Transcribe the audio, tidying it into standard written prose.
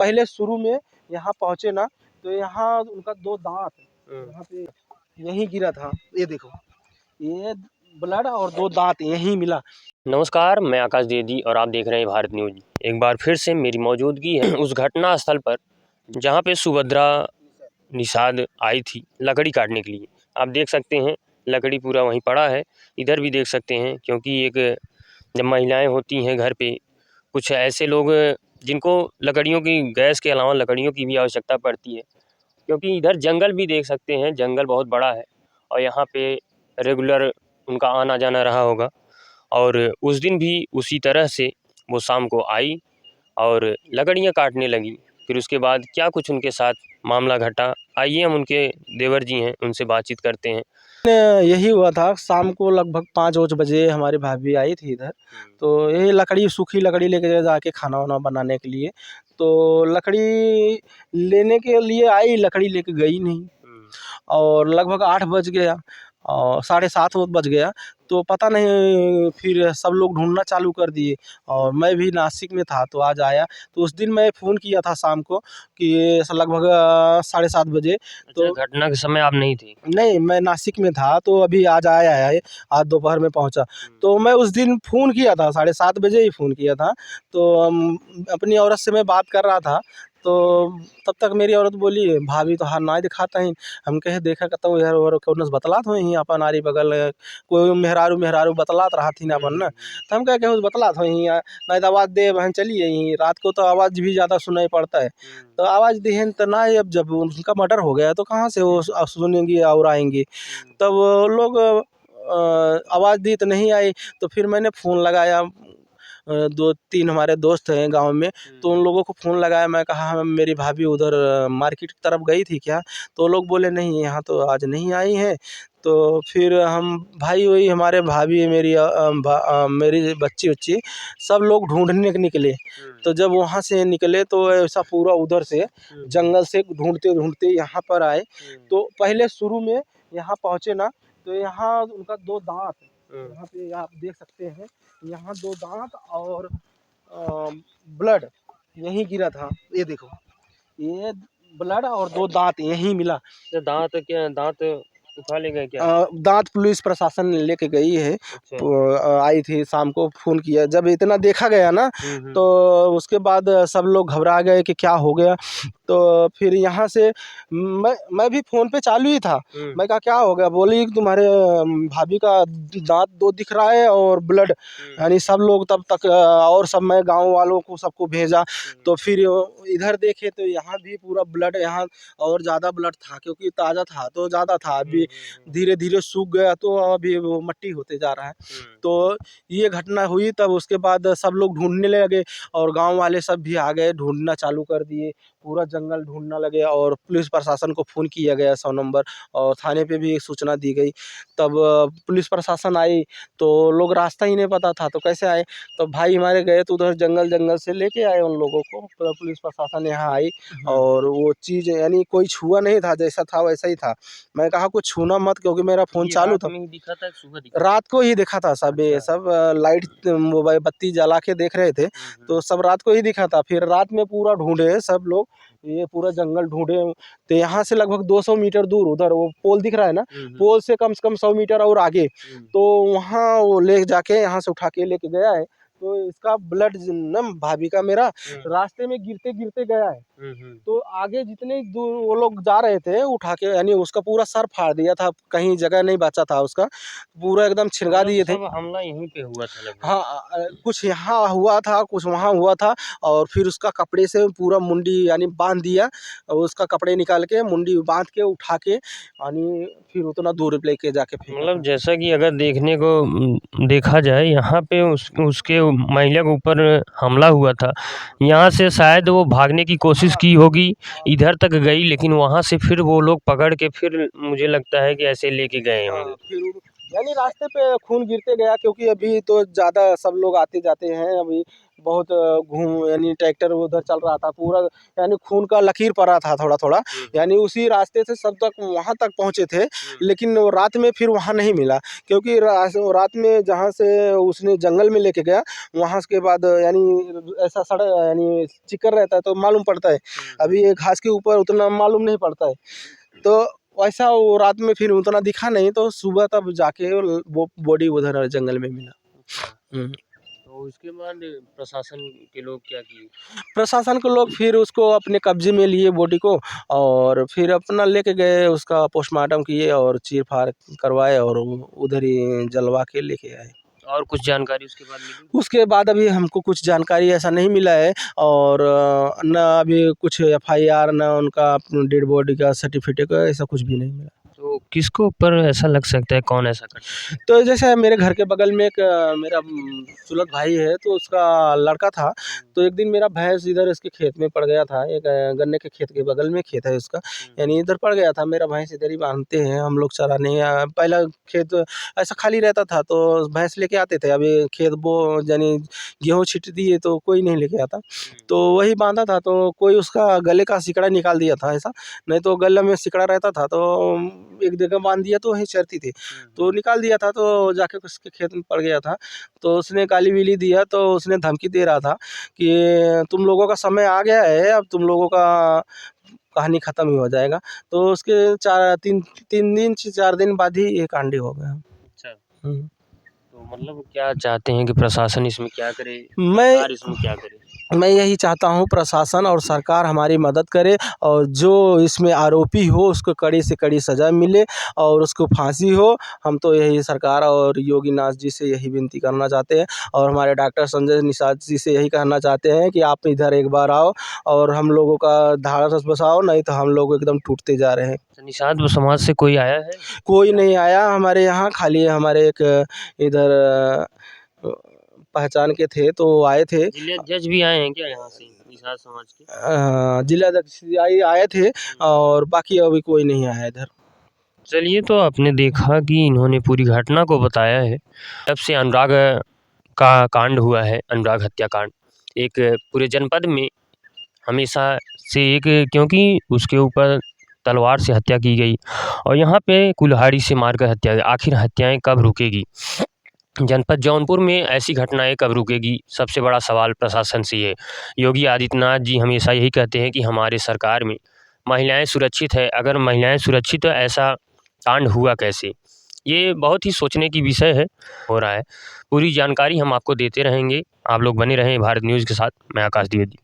पहले शुरू में यहाँ पहुँचे ना, तो यहाँ उनका 2 दाँत यहाँ पे यहीं गिरा था। ये देखो, ये ब्लड और 2 दाँत यहीं मिला। नमस्कार, मैं आकाश द्विवेदी और आप देख रहे हैं भारत न्यूज़। एक बार फिर से मेरी मौजूदगी है उस घटना स्थल पर जहां पे सुभद्रा निषाद आई थी लकड़ी काटने के लिए। आप देख सकते हैं लकड़ी पूरा वहीं पड़ा है। इधर भी देख सकते हैं, क्योंकि एक जब महिलाएं होती हैं घर पे, कुछ ऐसे लोग जिनको लकड़ियों की, गैस के अलावा लकड़ियों की भी आवश्यकता पड़ती है, क्योंकि इधर जंगल भी देख सकते हैं, जंगल बहुत बड़ा है और यहाँ पे रेगुलर उनका आना जाना रहा होगा। और उस दिन भी उसी तरह से वो शाम को आई और लकड़ियाँ काटने लगी। फिर उसके बाद क्या कुछ उनके साथ मामला घटा, आइए हम उनके देवर जी हैं उनसे बातचीत करते हैं। यही हुआ था, शाम को लगभग 5 बजे हमारी भाभी आई थी इधर। तो यही लकड़ी, सूखी लकड़ी लेके जाके खाना वाना बनाने के लिए, तो लकड़ी लेने के लिए आई, लकड़ी लेके गई नहीं। और लगभग 8 बज गया और 7:30 बज गया, तो पता नहीं, फिर सब लोग ढूंढना चालू कर दिए और मैं भी नासिक में था, तो आज आया। तो उस दिन मैं फ़ोन किया था शाम को कि लगभग 7:30 बजे। तो घटना के समय आप नहीं थी? नहीं, मैं नासिक में था, तो अभी आज आया है, आज दोपहर में पहुंचा। तो मैं उस दिन फ़ोन किया था, 7:30 बजे ही फ़ोन किया था। तो अपनी औरत से मैं बात कर रहा था, तो तब तक मेरी औरत बोली, भाभी तो हाथ नाय दिखाता ही। हम कहे देखा करता हूँ यार, और कौन बतलात हो ही अपन आरी बगल कोई मेहरारू बतलात रहा थी ना अपन ना। तो हम कहे उस बतलात हो ही, नहीं तो आवाज़ दे बहन, चलिए यहीं रात को तो आवाज़ भी ज़्यादा सुनाई पड़ता है। तो आवाज़ दिहन तो ना, अब जब उनका मर्डर हो गया तो कहाँ से वो सुनेंगी और आएंगी। तब वो लोग आवाज़ दी तो नहीं आई। तो फिर मैंने फ़ोन लगाया, 2-3 हमारे दोस्त हैं गाँव में, तो उन लोगों को फ़ोन लगाया। मैं कहा मेरी भाभी उधर मार्केट की तरफ गई थी क्या? तो वो लोग बोले नहीं, यहाँ तो आज नहीं आई हैं। तो फिर हम भाई, वही हमारे भाभी, मेरी बच्ची-वच्ची सब लोग ढूँढने निकले। तो जब वहाँ से निकले तो ऐसा पूरा उधर से जंगल से ढूँढते-ढूँढते यहाँ पर आए। तो पहले शुरू में यहाँ पहुँचे ना, तो यहाँ उनका 2 दाँत यहाँ पे आप देख सकते हैं। यहाँ 2 दाँत और ब्लड यहीं गिरा था। ये देखो, ये ब्लड और 2 दाँत यहीं मिला। दांत क्या, दांत उठा ले गए क्या? दाँत पुलिस प्रशासन लेके गई है। आई थी शाम को, फ़ोन किया जब इतना देखा गया ना, तो उसके बाद सब लोग घबरा गए कि क्या हो गया। तो फिर यहाँ से मैं भी फ़ोन पे चालू ही था। मैं कहा क्या हो गया? बोली तुम्हारे भाभी का दाँत 2 दिख रहा है और ब्लड। यानी सब लोग तब तक और सब, मैं गाँव वालों को सबको भेजा। तो फिर इधर देखे तो यहाँ भी पूरा ब्लड, यहाँ और ज़्यादा ब्लड था, क्योंकि ताज़ा था तो ज़्यादा था। अभी धीरे-धीरे सूख गया तो अभी वो मट्टी होते जा रहा है। तो ये घटना हुई, तब उसके बाद सब लोग ढूँढने लगे और गाँव वाले सब भी आ गए, ढूँढना चालू कर दिए। पूरा जंगल ढूँढने लगे और पुलिस प्रशासन को फ़ोन किया गया 100 नंबर, और थाने पे भी सूचना दी गई। तब पुलिस प्रशासन आई, तो लोग रास्ता ही नहीं पता था, तो कैसे आए? तो भाई हमारे गए तो उधर जंगल से लेके आए उन लोगों को। तो पुलिस प्रशासन यहाँ आई और वो चीज़, यानी कोई छुआ नहीं था, जैसा था वैसा ही था। मैं कहा कुछ छूना मत, क्योंकि मेरा फ़ोन चालू था। दिखा था, सुबह दिखा? रात को ही दिखा था सब। ये सब लाइट मोबाइल बत्ती जला के देख रहे थे, तो सब रात को ही दिखा था। फिर रात में पूरा ढूंढे सब लोग, ये पूरा जंगल ढूंढे। तो यहाँ से लगभग 200 मीटर दूर, उधर वो पोल दिख रहा है ना, पोल से कम 100 मीटर और आगे, तो वहाँ वो ले जाके यहाँ से उठा के लेके गया है। तो इसका ब्लड न भाभी का मेरा रास्ते में गिरते गिरते गया है। तो आगे जितने दूर वो लोग जा रहे थे उठा के, यानी उसका पूरा सर फाड़ दिया था, कहीं जगह नहीं बचा था उसका, पूरा एकदम छिड़का दिए थे। हमला यहीं पे हुआ था लगभग? हाँ, कुछ यहाँ हुआ था, कुछ वहाँ हुआ था। और फिर उसका कपड़े से पूरा मुंडी यानी बांध दिया, और उसका कपड़े निकाल के मुंडी बांध के उठा के, यानी फिर उतना दूर लेके जाके फेंका। मतलब जैसा कि अगर देखने को देखा जाए, यहाँ पे उसके महिला के ऊपर हमला हुआ था। यहाँ से शायद वो भागने की कोशिश की होगी, इधर तक गई, लेकिन वहाँ से फिर वो लोग पकड़ के फिर मुझे लगता है कि ऐसे लेके गए होंगे। फिर यानी रास्ते पे खून गिरते गया, क्योंकि अभी तो ज़्यादा सब लोग आते जाते हैं, अभी बहुत घूम यानी ट्रैक्टर उधर चल रहा था पूरा, यानी खून का लकीर पड़ा था थोड़ा थोड़ा, यानी उसी रास्ते से सब तक वहाँ तक पहुँचे थे। लेकिन वो रात में फिर वहाँ नहीं मिला, क्योंकि रात में जहाँ से उसने जंगल में लेके गया वहाँ के बाद यानी ऐसा सड़क यानी चिक्कर रहता है तो मालूम पड़ता है, अभी ये घास के ऊपर उतना मालूम नहीं पड़ता है। तो वैसा वो रात में फिर उतना दिखा नहीं, तो सुबह तब जाके वो बॉडी उधर जंगल में मिला। तो उसके बाद प्रशासन के लोग क्या किए? प्रशासन के लोग फिर उसको अपने कब्जे में लिए बॉडी को, और फिर अपना लेके गए, उसका पोस्टमार्टम किए और चीर-फाड़ करवाए और उधर ही जलवा के लेके आए। और कुछ जानकारी उसके बाद मिली? उसके बाद अभी हमको कुछ जानकारी ऐसा नहीं मिला है, और ना अभी कुछ एफआईआर ना उनका डेड बॉडी का सर्टिफिकेट ऐसा कुछ भी नहीं मिला। तो किसको ऊपर ऐसा लग सकता है, कौन ऐसा कर? तो जैसे मेरे घर के बगल में एक मेरा चुलत भाई है, तो उसका लड़का था। तो एक दिन मेरा भैंस इधर इसके खेत में पड़ गया था, एक गन्ने के खेत के बगल में खेत है उसका, यानी इधर पड़ गया था। मेरा भैंस इधर ही बांधते हैं हम लोग चराने, पहला खेत ऐसा खाली रहता था तो भैंस लेके आते थे। अभी खेत बो यानी गेहूँ छींट दिए तो कोई नहीं लेके आता, तो वही बांधा था, तो कोई उसका गले का सिकड़ा निकाल दिया था ऐसा, नहीं तो गले में सिकड़ा रहता था तो एक जगह बांध दिया तो वहीं चरती थी, तो निकाल दिया था, तो जाके उसके खेत में पड़ गया था। तो उसने गाली-वाली दिया, तो उसने धमकी दे रहा था कि तुम लोगों का समय आ गया है, अब तुम लोगों का कहानी ख़त्म ही हो जाएगा। तो उसके 3 दिन से 4 दिन बाद ही ये कांड हो गया। अच्छा। हुँ। तो मतलब क्या चाहते हैं कि प्रशासन इसमें क्या करे? मैं सरकार इसमें क्या करे? मैं यही चाहता हूँ प्रशासन और सरकार हमारी मदद करे, और जो इसमें आरोपी हो उसको कड़ी से कड़ी सज़ा मिले और उसको फांसी हो। हम तो यही सरकार और योगी नाथ जी से यही विनती करना चाहते हैं, और हमारे डॉक्टर संजय निषाद जी से यही कहना चाहते हैं कि आप इधर एक बार आओ और हम लोगों का ढाढ़स बसाओ, नहीं तो हम लोग एकदम टूटते जा रहे हैं। तो निषाद समाज से कोई आया है? कोई नहीं आया हमारे यहाँ, खाली हमारे एक इधर पहचान के थे तो वो आए थे। जिले जज भी आए हैं क्या यहाँ से निषाद समाज के? जिलाध्यक्ष आए थे, और बाकी अभी कोई नहीं आया इधर। चलिए, तो आपने देखा कि इन्होंने पूरी घटना को बताया है। तब से अनुराग का कांड हुआ है, अनुराग हत्याकांड, एक पूरे जनपद में हमेशा से एक, क्योंकि उसके ऊपर तलवार से हत्या की गई और यहाँ पे कुल्हाड़ी से मारकर हत्या गई। आखिर हत्याएं कब रुकेगी? जनपद जौनपुर में ऐसी घटनाएं कब रुकेगी? सबसे बड़ा सवाल प्रशासन से है। योगी आदित्यनाथ जी हमेशा यही कहते हैं कि हमारे सरकार में महिलाएं सुरक्षित है। अगर महिलाएं सुरक्षित है, ऐसा कांड हुआ कैसे? ये बहुत ही सोचने की विषय है, हो रहा है। पूरी जानकारी हम आपको देते रहेंगे। आप लोग बने रहें भारत न्यूज़ के साथ। मैं आकाश द्विवेदी।